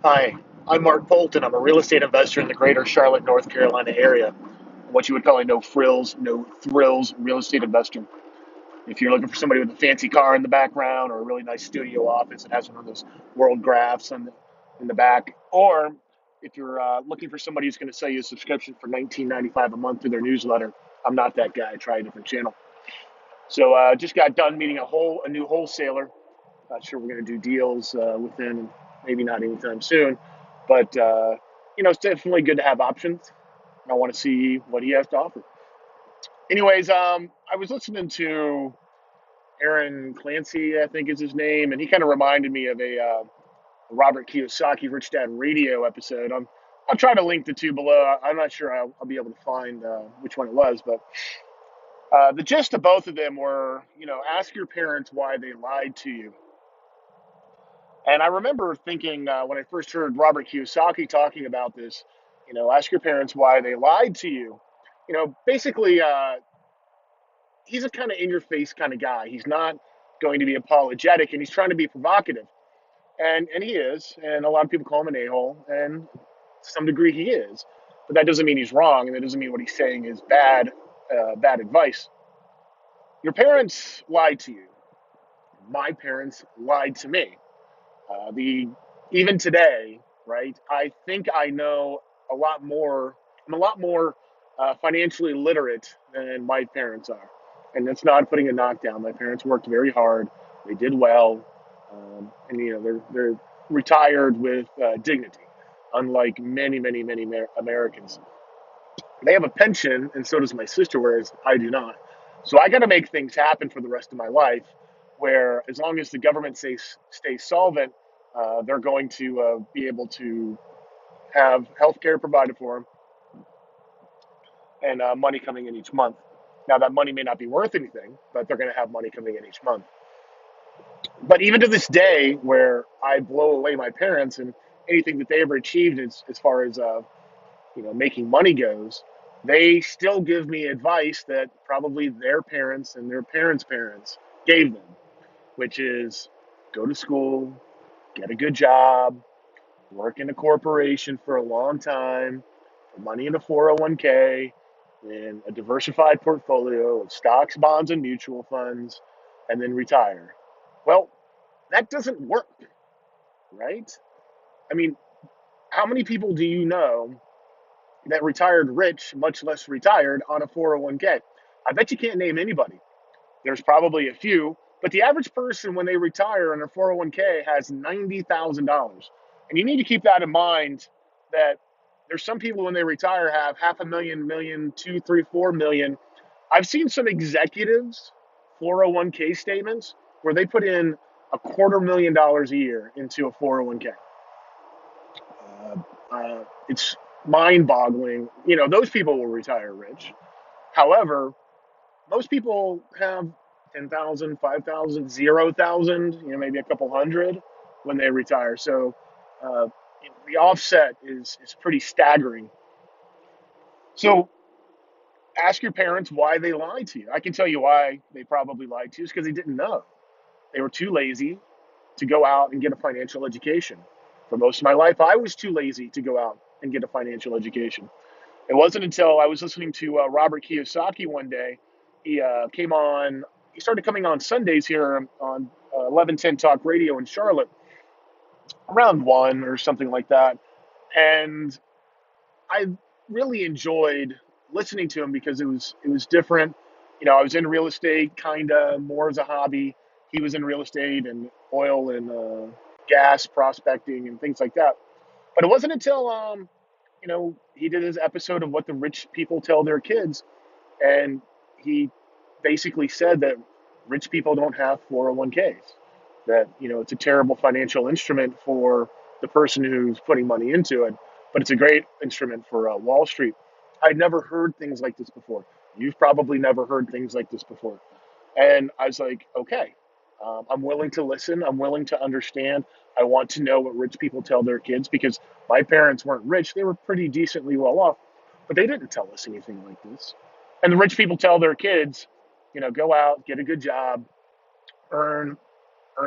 Hi, I'm Mark Bolton. I'm a real estate investor in the greater Charlotte, North Carolina area. What you would call a no frills, no thrills real estate investor. If you're looking for somebody with a fancy car in the background or a really nice studio office that has one of those world graphs in the back, or if you're looking for somebody who's going to sell you a subscription for $19.95 a month through their newsletter, I'm not that guy. Try a different channel. So just got done meeting a new wholesaler. Not sure we're going to do deals within maybe not anytime soon, but it's definitely good to have options. I want to see what he has to offer. Anyways, I was listening to Aaron Clancy, I think is his name, and he kind of reminded me of a Robert Kiyosaki Rich Dad Radio episode. I'll try to link the two below. I'm not sure I'll be able to find which one it was, but the gist of both of them were, ask your parents why they lied to you. And I remember thinking when I first heard Robert Kiyosaki talking about this, ask your parents why they lied to you. Basically, he's a kind of in your face kind of guy. He's not going to be apologetic and he's trying to be provocative. And he is. And a lot of people call him an a hole. And to some degree, he is. But that doesn't mean he's wrong. And that doesn't mean what he's saying is bad advice. Your parents lied to you. My parents lied to me. The Even today, right? I think I know a lot more. I'm a lot more financially literate than my parents are, and that's not putting a knockdown. My parents worked very hard. They did well, and they're retired with dignity, unlike many Americans. They have a pension, and so does my sister, whereas I do not. So I got to make things happen for the rest of my life. Where as long as the government stays solvent, they're going to be able to have health care provided for them and money coming in each month. Now that money may not be worth anything, but they're going to have money coming in each month. But even to this day, where I blow away my parents and anything that they ever achieved as far as making money goes, they still give me advice that probably their parents and their parents' parents gave them, which is go to school, get a good job, work in a corporation for a long time, put money in a 401k, in a diversified portfolio of stocks, bonds, and mutual funds, and then retire. Well, that doesn't work, right? I mean, how many people do you know that retired rich, much less retired, on a 401k? I bet you can't name anybody. There's probably a few, but the average person when they retire on their 401k has $90,000. And you need to keep that in mind that there's some people when they retire have half a million, million, two, three, 4 million. I've seen some executives 401k statements where they put in $250,000 a year into a 401k. It's mind boggling. Those people will retire rich. However, most people have 10,000, 5,000, 0,000, maybe a couple hundred when they retire. So uh, the offset is pretty staggering. So ask your parents why they lied to you. I can tell you why they probably lied to you is because they didn't know. They were too lazy to go out and get a financial education. For most of my life, I was too lazy to go out and get a financial education. It wasn't until I was listening to Robert Kiyosaki one day. He came on. He started coming on Sundays here on 1110 Talk Radio in Charlotte, around one or something like that. And I really enjoyed listening to him because it was different. I was in real estate, kinda more as a hobby. He was in real estate and oil and gas prospecting and things like that. But it wasn't until he did his episode of what the rich people tell their kids, and he basically said that rich people don't have 401ks. That it's a terrible financial instrument for the person who's putting money into it, but it's a great instrument for Wall Street. I'd never heard things like this before. You've probably never heard things like this before. And I was like, okay, I'm willing to listen. I'm willing to understand. I want to know what rich people tell their kids because my parents weren't rich. They were pretty decently well off, but they didn't tell us anything like this. And the rich people tell their kids, go out, get a good job, earn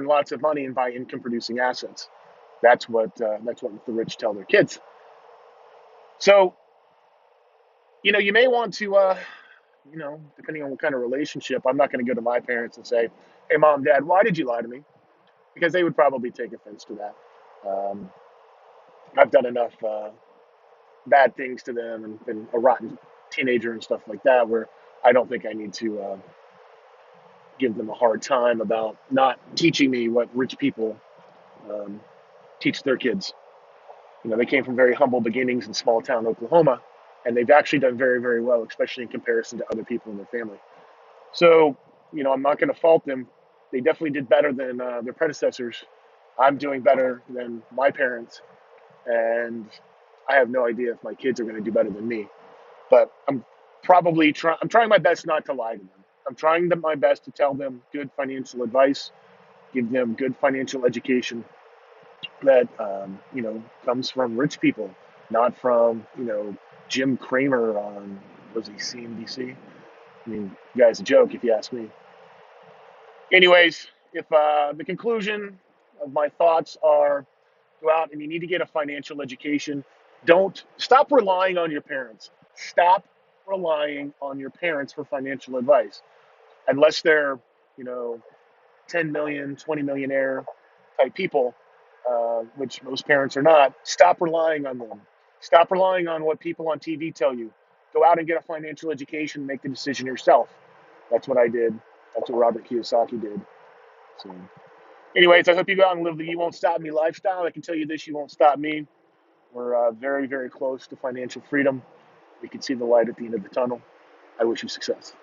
lots of money, and buy income producing assets. That's what the rich tell their kids. So, you may want to, depending on what kind of relationship, I'm not going to go to my parents and say, "Hey, mom, dad, why did you lie to me?" Because they would probably take offense to that. Um, I've done enough bad things to them and been a rotten teenager and stuff like that, where I don't think I need to give them a hard time about not teaching me what rich people um, teach their kids. They came from very humble beginnings in small town Oklahoma, and they've actually done very, very well, especially in comparison to other people in their family. So, I'm not going to fault them. They definitely did better than their predecessors. I'm doing better than my parents, and I have no idea if my kids are going to do better than me. But I'm trying my best not to lie to them. I'm trying my best to tell them good financial advice, give them good financial education that comes from rich people, not from Jim Cramer on, was he CNBC? I mean, the guy's a joke if you ask me. Anyways, if the conclusion of my thoughts are, go out and you need to get a financial education. Don't stop relying on your parents. Stop relying on your parents for financial advice, unless they're, you know, 10 million, 20 millionaire type people, which most parents are not. Stop relying on them. Stop relying on what people on TV tell you. Go out and get a financial education and make the decision yourself. That's what I did. That's what Robert Kiyosaki did. So, anyways, I hope you go out and live the "you won't stop me" lifestyle. I can tell you this: you won't stop me. We're very, very close to financial freedom. We can see the light at the end of the tunnel. I wish you success.